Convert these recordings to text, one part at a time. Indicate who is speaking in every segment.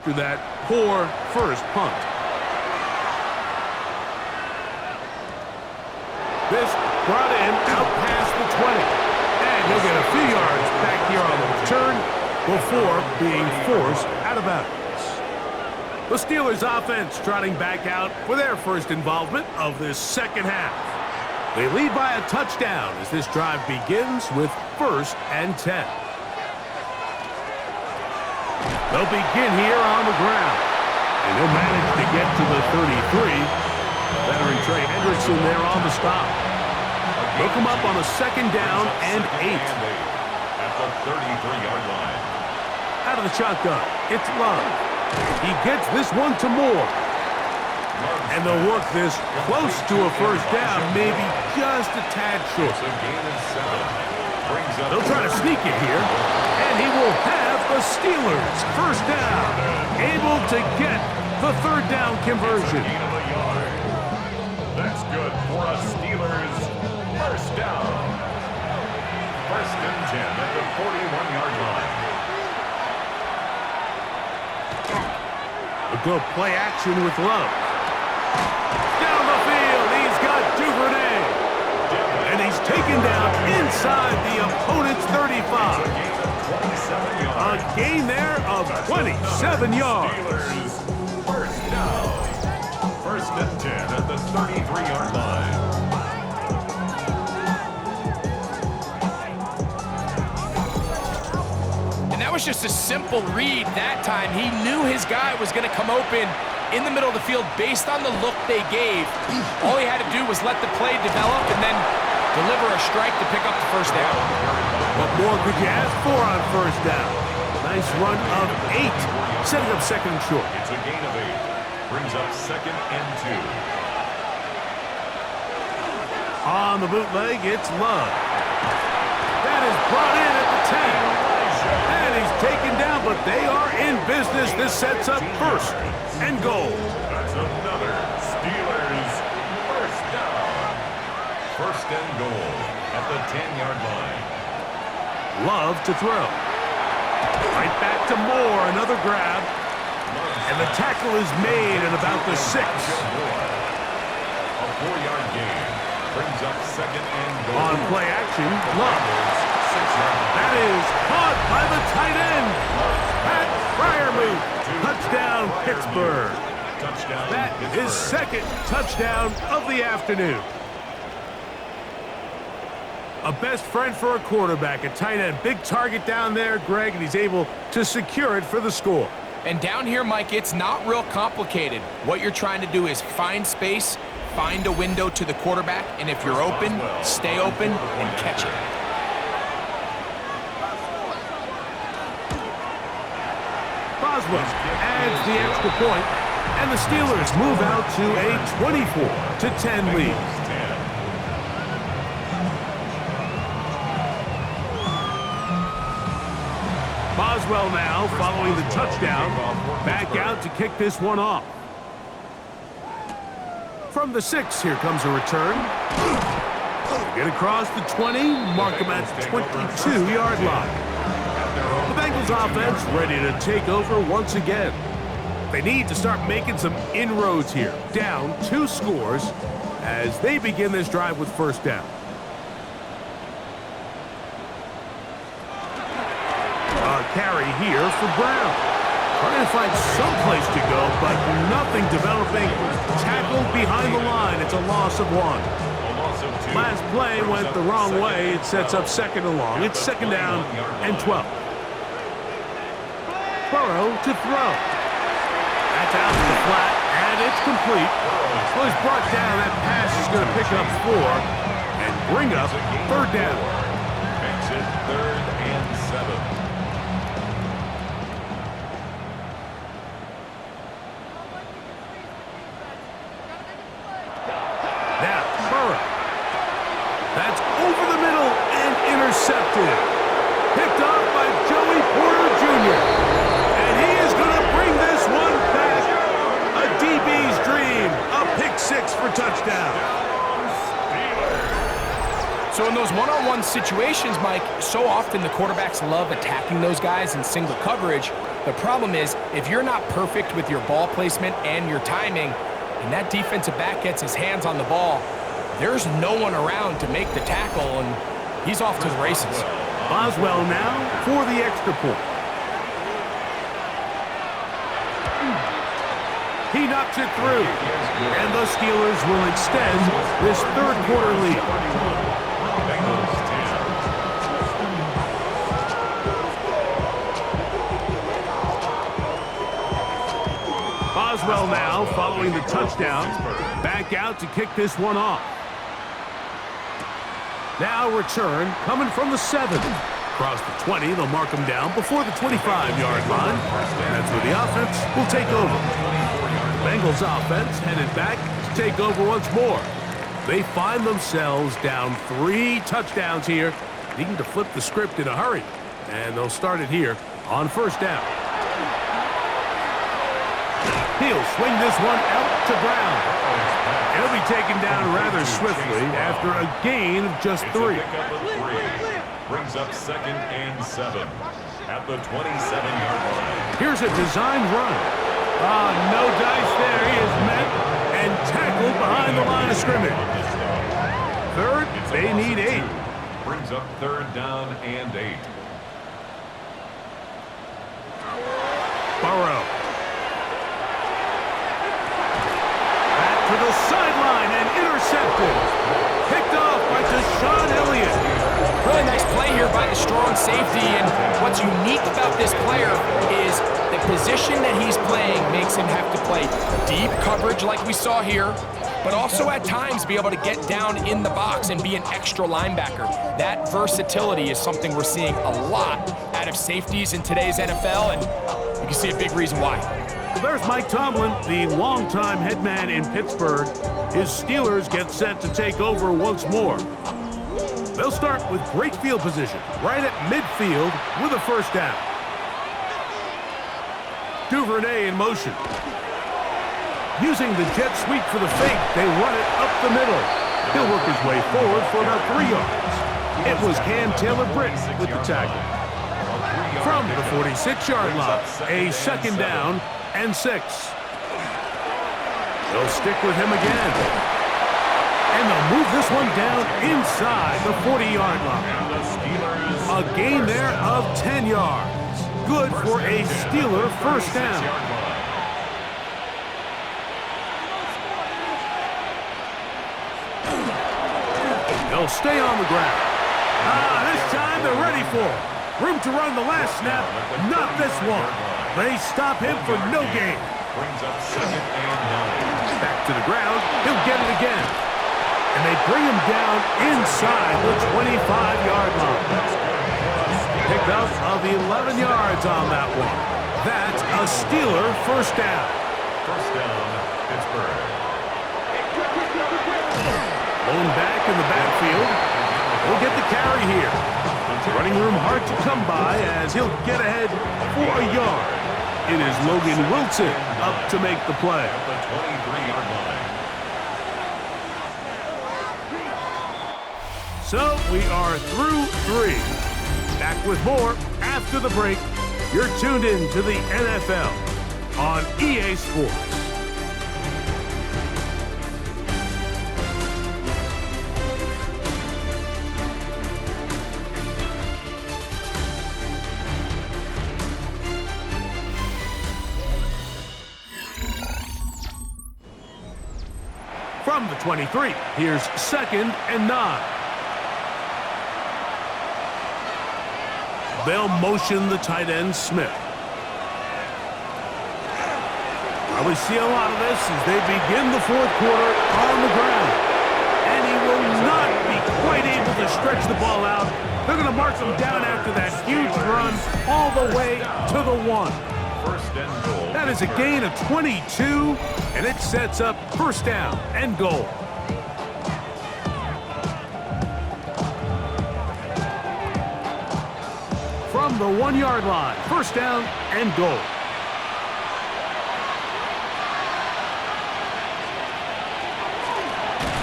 Speaker 1: after that poor first punt. This brought in out past the 20. And he'll get a few yards back here on the return before being forced out of bounds. The Steelers offense trotting back out for their first involvement of this second half. They lead by a touchdown as this drive begins with 1st and 10. They'll begin here on the ground. And they'll manage to get to the 33. Veteran Trey Hendrickson there on the stop. They'll come up on a 2nd down and 8.
Speaker 2: At the 33-yard line.
Speaker 1: Out of the shotgun, it's Love. He gets this one to Moore. And they'll work this close to a 1st down, maybe just a tad short. They'll try to sneak it here, and he will have the Steelers 1st down, able to get the 3rd down conversion.
Speaker 2: That's good for a Steelers 1st down. 1st and 10 at the 41-yard line.
Speaker 1: A good play action with Love. Down the field, he's got Duvernay. And he's taken down inside the opponent's 35. A gain there of 27 yards.
Speaker 2: Steelers 1st down. 1st and 10 at the 33-yard line.
Speaker 3: That was just a simple read that time. He knew his guy was going to come open in the middle of the field based on the look they gave. All he had to do was let the play develop and then deliver a strike to pick up the 1st down.
Speaker 1: What more could you ask for on 1st down? Nice run of 8, setting up 2nd and short.
Speaker 2: It's a gain of 8. Brings up 2nd and 2.
Speaker 1: On the bootleg, it's Love. That is brought in at the 10. And he's taken down, but they are in business. This sets up 1st and goal.
Speaker 2: That's another Steelers 1st down. 1st and goal at the 10-yard line.
Speaker 1: Love to throw. Right back to Moore, another grab. And the tackle is made at about the 6.
Speaker 2: A 4-yard gain. Brings up 2nd and goal.
Speaker 1: On play action, Love. That is caught by the tight end. Pat Fryermuth. Touchdown, Pittsburgh. That is 2nd touchdown of the afternoon. A best friend for a quarterback, a tight end. Big target down there, Greg, and he's able to secure it for the score.
Speaker 3: And down here, Mike, it's not real complicated. What you're trying to do is find space, find a window to the quarterback, and if you're open, stay open and catch it.
Speaker 1: Boswell adds the extra point, and the Steelers move out to a 24-10 lead. Boswell now, following the touchdown, back out to kick this one off. From the 6, here comes a return. Get across the 20, mark him at the 22-yard line. The Bengals offense ready to take over once again. They need to start making some inroads here. Down 2 scores as they begin this drive with 1st down. A carry here for Brown. Trying to find some place to go, but nothing developing. Tackled behind the line. It's a loss of 1. Last play went the wrong way. It sets up 2nd and long. It's 2nd down and 12. Burrow to throw. That's out to the flat, and it's complete. Well, he's brought down. That pass is going to pick up 4 and bring up 3rd down.
Speaker 2: Makes it 3rd and 7.
Speaker 1: Now, Burrow. That's over the middle and intercepted. Picked off by Joey Porter Jr. And he is going to bring this one back. A DB's dream. A pick 6 for touchdown.
Speaker 3: So in those one-on-one situations, Mike, so often the quarterbacks love attacking those guys in single coverage. The problem is, if you're not perfect with your ball placement and your timing, and that defensive back gets his hands on the ball, there's no one around to make the tackle, and he's off to the races.
Speaker 1: Boswell now for the extra point. He knocks it through, and the Steelers will extend this third quarter lead.
Speaker 2: Bengals 10.
Speaker 1: Boswell now following the touchdown. Back out to kick this one off. Now return coming from the 7. Across the 20, they'll mark him down before the 25-yard line. And that's where the offense will take over. Bengals offense headed back to take over once more. They find themselves down 3 touchdowns here, needing to flip the script in a hurry. And they'll start it here on first down. He'll swing this one out to Brown. He'll be taken down rather swiftly after a gain of just 3.
Speaker 2: Brings up 2nd and 7 at the 27-yard line.
Speaker 1: Here's a designed run. No dice there. He is met and tackled behind the line of scrimmage. Third, they need 8.
Speaker 2: Brings up 3rd down and 8.
Speaker 1: Burrow. Back to the sideline and intercepted. Picked off by Deshaun Elliott.
Speaker 3: Really nice play here by the strong safety, and what's unique about this player is the position that he's playing makes him have to play deep coverage like we saw here, but also at times be able to get down in the box and be an extra linebacker. That versatility is something we're seeing a lot out of safeties in today's NFL, and you can see a big reason why.
Speaker 1: There's Mike Tomlin, the longtime head man in Pittsburgh. His Steelers get set to take over once more. They'll start with great field position, right at midfield with a first down. Duvernay in motion. Using the jet sweep for the fake, they run it up the middle. He'll work his way forward for about 3 yards. It was Cam Taylor-Britt with the tackle. From the 46-yard line, a 2nd down and 6. They'll stick with him again. And they'll move this one down inside the 40-yard line. A gain there of 10 yards. Good for a Steeler first down. They'll stay on the ground. This time they're ready for it. Room to run the last snap, not this one. They stop him for no gain.
Speaker 2: Brings up 2nd and 9.
Speaker 1: Back to the ground, he'll get it again. And they bring him down inside the 25-yard line. Picked up of 11 yards on that one. That's a Steeler first down.
Speaker 2: First down, Pittsburgh.
Speaker 1: Lone back in the backfield. He'll get the carry here. Running room hard to come by as he'll get ahead for a yard. It is Logan Wilson up to make the play.
Speaker 2: At the 23-yard line.
Speaker 1: So we are through 3. Back with more after the break. You're tuned in to the NFL on EA Sports. From the 23, here's 2nd and 9. They'll motion the tight end, Smith. We see a lot of this as they begin the 4th quarter on the ground. And he will not be quite able to stretch the ball out. They're going to mark him down after that huge run all the way to the 1.
Speaker 2: First and goal.
Speaker 1: That is a gain of 22, and it sets up first down and goal. From the 1-yard line, first down and goal.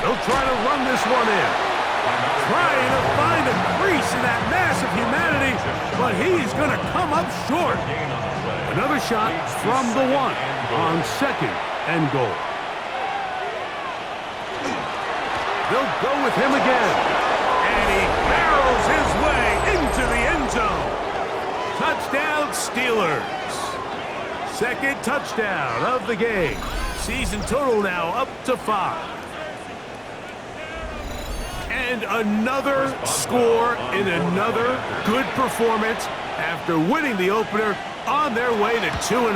Speaker 1: They'll try to run this one in. Trying to find a crease in that mass of humanity, but he's going to come up short. Another shot from the 1 on 2nd and goal. They'll go with him again. And he barrels his way into the end zone. Touchdown, Steelers. Second touchdown of the game. Season total now up to 5. And another score in another good performance after winning the opener on their way to 2-0.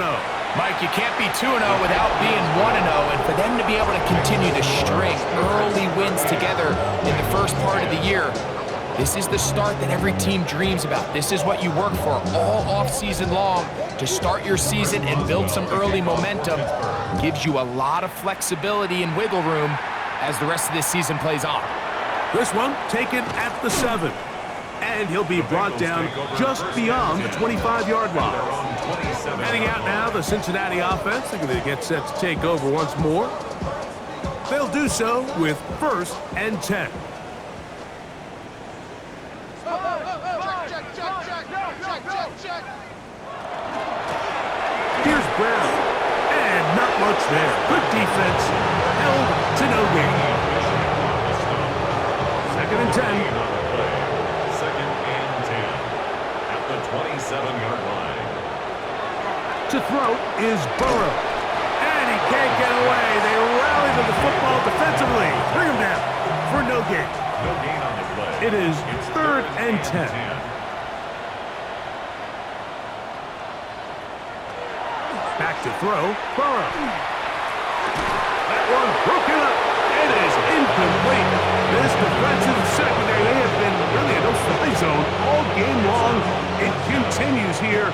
Speaker 3: Mike, you can't be 2-0 without being 1-0, and for them to be able to continue to string early wins together in the first part of the year, this is the start that every team dreams about. This is what you work for all off-season long to start your season and build some early momentum. Gives you a lot of flexibility and wiggle room as the rest of this season plays on.
Speaker 1: This one taken at the 7. And he'll be brought down just beyond the 25-yard line. Heading out now, the Cincinnati offense. They're going to get set to take over once more. They'll do so with 1st and 10. Here's Brown. And not much there. Good defense. Held to no gain. 2nd and 10.
Speaker 2: 27-yard line.
Speaker 1: To throw is Burrow. And he can't get away. They rally to the football defensively. Bring him down for no gain.
Speaker 2: No gain on the play.
Speaker 1: It is 3rd and 10. Back to throw, Burrow. That one broken up. It is incomplete. This defensive secondary, they have been really in a no-fly zone all game long. It continues here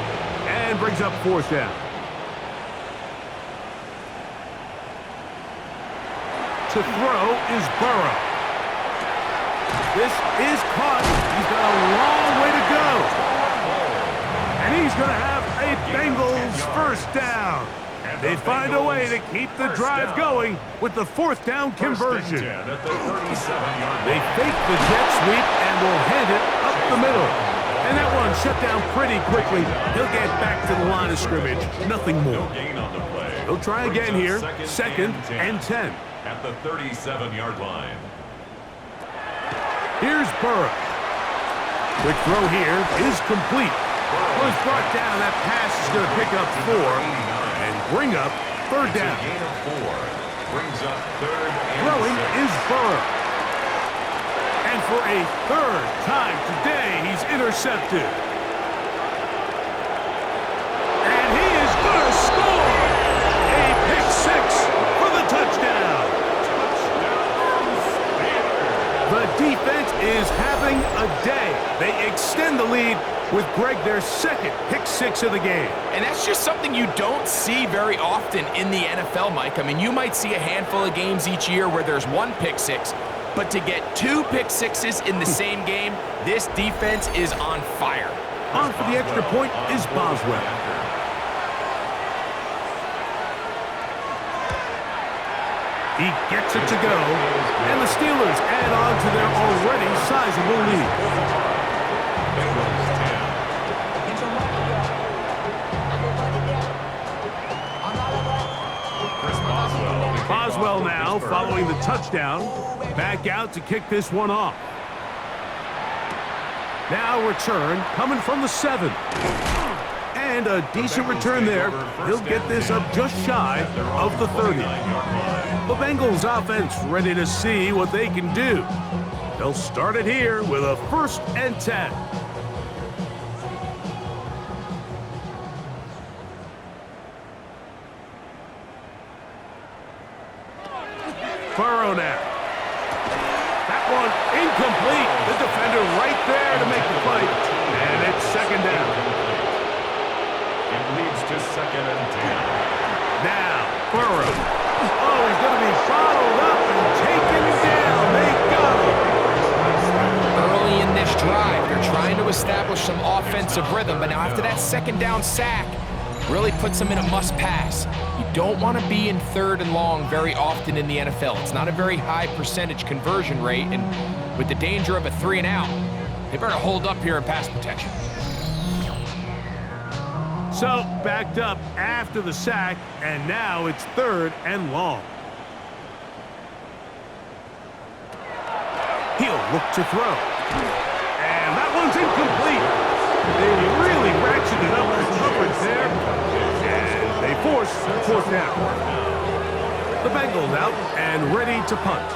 Speaker 1: and brings up 4th down. To throw is Burrow. This is caught. He's got a long way to go. And he's going to have a Bengals 1st down. They find a way to keep the drive going with the 4th down conversion. They fake the jet sweep and will hand it up the middle. And that one shut down pretty quickly. He'll get back to the line of scrimmage. Nothing more. He'll try again here. 2nd and 10.
Speaker 2: At the 37-yard line.
Speaker 1: Here's Burrow. Quick throw here is complete. Was brought down. That pass is going to pick up 4. Bring up 3rd down.
Speaker 2: Gain of 4. Brings up 3rd and
Speaker 1: Throwing
Speaker 2: 6.
Speaker 1: is Burrow. And for a 3rd time today, he's intercepted. And he is going to score. A pick 6 for the touchdown. The defense is having a day. They extend the lead with Greg, their 2nd pick 6 of the game.
Speaker 3: And that's just something you don't see very often in the NFL, Mike. I mean, you might see a handful of games each year where there's 1 pick 6, but to get 2 pick 6s in the same game, this defense is on fire.
Speaker 1: On for the extra point is Boswell. He gets it to go, and the Steelers add on to their already sizable lead. Boswell now, following the touchdown, back out to kick this one off. Now return coming from the 7. And a decent return there. He'll get this up just shy of the 30. The Bengals offense ready to see what they can do. They'll start it here with a 1st and 10. Burrow now. That one incomplete. The defender right there to make the play. And it's 2nd down.
Speaker 2: It leads to 2nd and 10.
Speaker 1: Now, Burrow. Oh, he's going to be bottled up and taken down. They got him.
Speaker 3: Early in this drive, they're trying to establish some offensive rhythm, but now after that 2nd down sack, really puts them in a must-pass. You don't want to be in 3rd and long very often in the NFL. It's not a very high percentage conversion rate, and with the danger of a 3 and out, they better hold up here in pass protection.
Speaker 1: So, backed up after the sack, and now it's 3rd and long. He'll look to throw. And that one's incomplete. They really ratcheted up the coverage there, and they force 4th down. The Bengals out and ready to punt.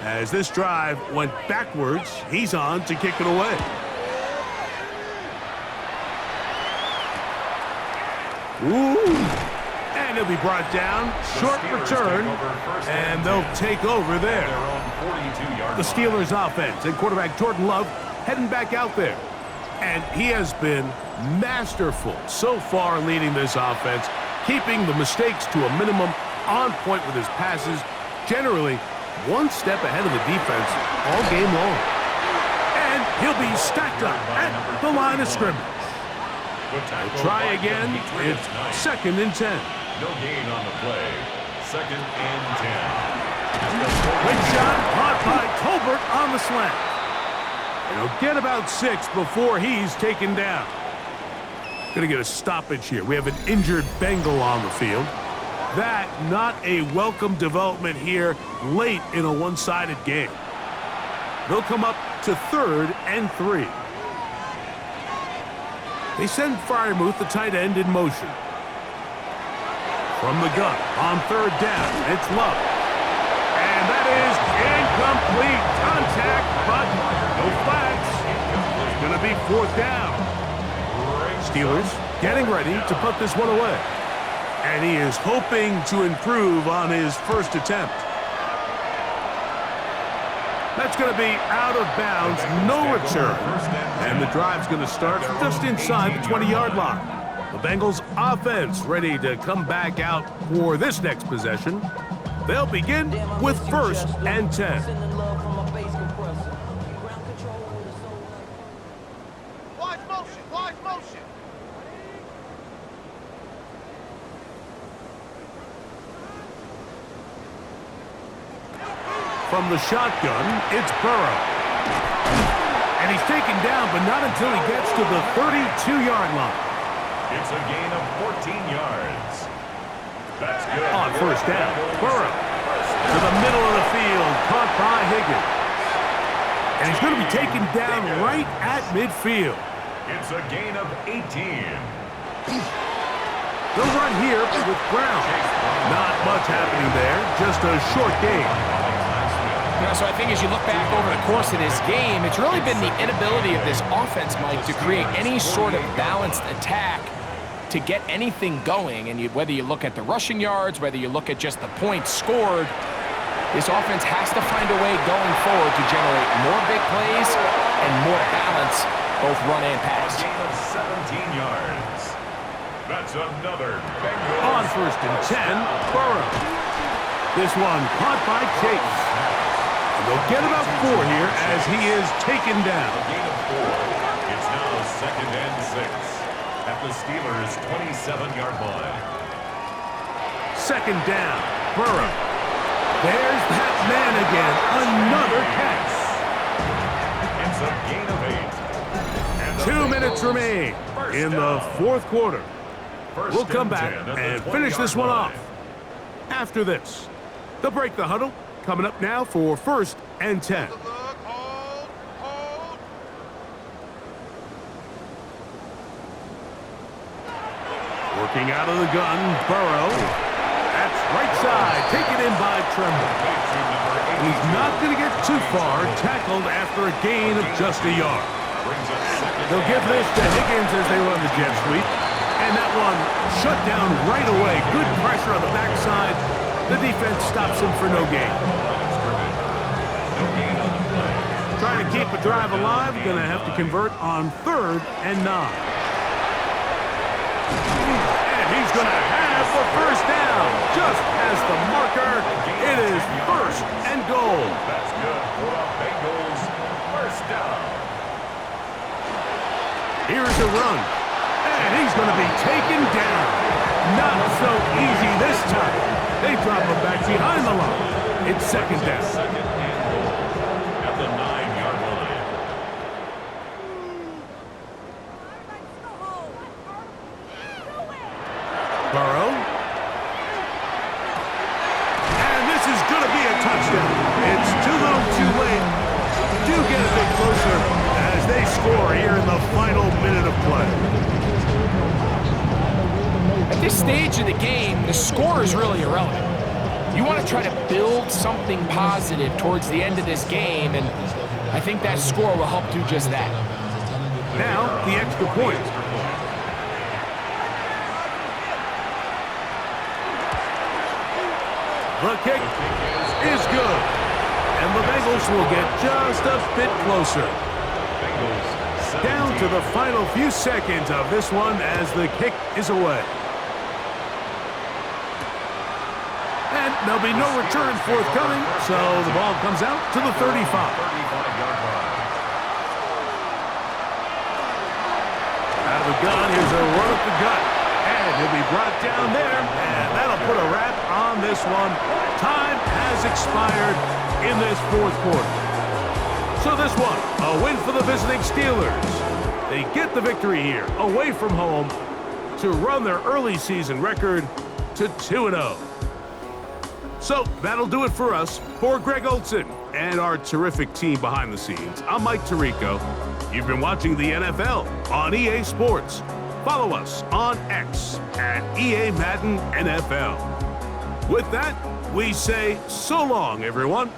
Speaker 1: As this drive went backwards, he's on to kick it away. Ooh. And he'll be brought down. Short return. And they'll take over there. The Steelers offense and quarterback Jordan Love heading back out there. And he has been masterful so far leading this offense, keeping the mistakes to a minimum, on point with his passes, generally one step ahead of the defense all game long. And he'll be stacked up at the line of scrimmage. They'll try again. It's 2nd and 10.
Speaker 2: No gain on the play. 2nd and 10.
Speaker 1: Quick shot caught by Tolbert on the slant. And he'll get about 6 before he's taken down. Gonna get a stoppage here. We have an injured Bengal on the field. That not a welcome development here late in a one-sided game. They'll come up to 3rd and 3. They send Freiermuth, the tight end, in motion. From the gun on 3rd down, it's Love. And that is incomplete. Contact, but no flags. It's going to be 4th down. Steelers getting ready to put this one away. And he is hoping to improve on his first attempt. That's going to be out of bounds, no return. And the drive's going to start just inside the 20-yard line. The Bengals offense ready to come back out for this next possession. They'll begin with 1st and 10.
Speaker 4: Wide motion, wide motion.
Speaker 1: From the shotgun, it's Burrow. And he's taken down, but not until he gets to the 32-yard line.
Speaker 2: It's a gain of 14 yards. That's good.
Speaker 1: On 1st down, Burrow to the middle of the field, caught by Higgins. And he's going to be taken down right at midfield.
Speaker 2: It's a gain of 18.
Speaker 1: They'll run here with Brown. Not much happening there, just a short game.
Speaker 3: You know, so I think as you look back over the course of this game, it's really been the inability of this offense, Mike, to create any sort of balanced attack to get anything going. And whether you look at the rushing yards, whether you look at just the points scored, this offense has to find a way going forward to generate more big plays and more balance, both run and pass.
Speaker 2: A gain of 17 yards. That's another Bengals.
Speaker 1: On 1st and 10, Burrow. This one caught by Chase. And they'll get about 4 here as he is taken down.
Speaker 2: A gain of 4. It's now 2nd and 6 at the Steelers' 27-yard line.
Speaker 1: 2nd down, Burrow. There's that man again. Another catch.
Speaker 2: It's a gain of 8. And the
Speaker 1: 2 minutes remain in the 4th quarter. We'll come back and finish this one off after this. They'll break the huddle. Coming up now for 1st and 10.
Speaker 4: Look, hold, hold.
Speaker 1: Working out of the gun, Burrow. That's right side, taken in by Tremble. And he's not going to get too far, tackled after a gain of just a yard. They'll give this to Higgins as they run the jet sweep. And that one shut down right away. Good pressure on the backside. The defense stops him for no gain. Trying to keep a drive alive, going to have to convert on 3rd and 9. And he's going to have the first down. Just as the marker, it is 1st and goal.
Speaker 2: That's good for the Bengals. 1st down.
Speaker 1: Here's a run. And he's going to be taken down. Not so easy this time. They drop him back behind the line. It's 2nd down.
Speaker 2: 2nd and goal at the 9-yard line.
Speaker 1: score here in the final minute of play.
Speaker 3: At this stage of the game, the score is really irrelevant. You want to try to build something positive towards the end of this game, and I think that score will help do just that.
Speaker 1: Now, the extra point. The kick is good. And the Bengals will get just a bit closer. Down to the final few seconds of this one as the kick is away. And there'll be no return forthcoming, so the ball comes out to the 35. Out of the gun, here's a run up the gut. And he'll be brought down there, and that'll put a wrap on this one. Time has expired in this fourth quarter. So this one, a win for the visiting Steelers. They get the victory here, away from home, to run their early season record to 2-0. So that'll do it for us. For Greg Olson and our terrific team behind the scenes, I'm Mike Tirico. You've been watching the NFL on EA Sports. Follow us on X at EA Madden NFL. With that, we say so long, everyone.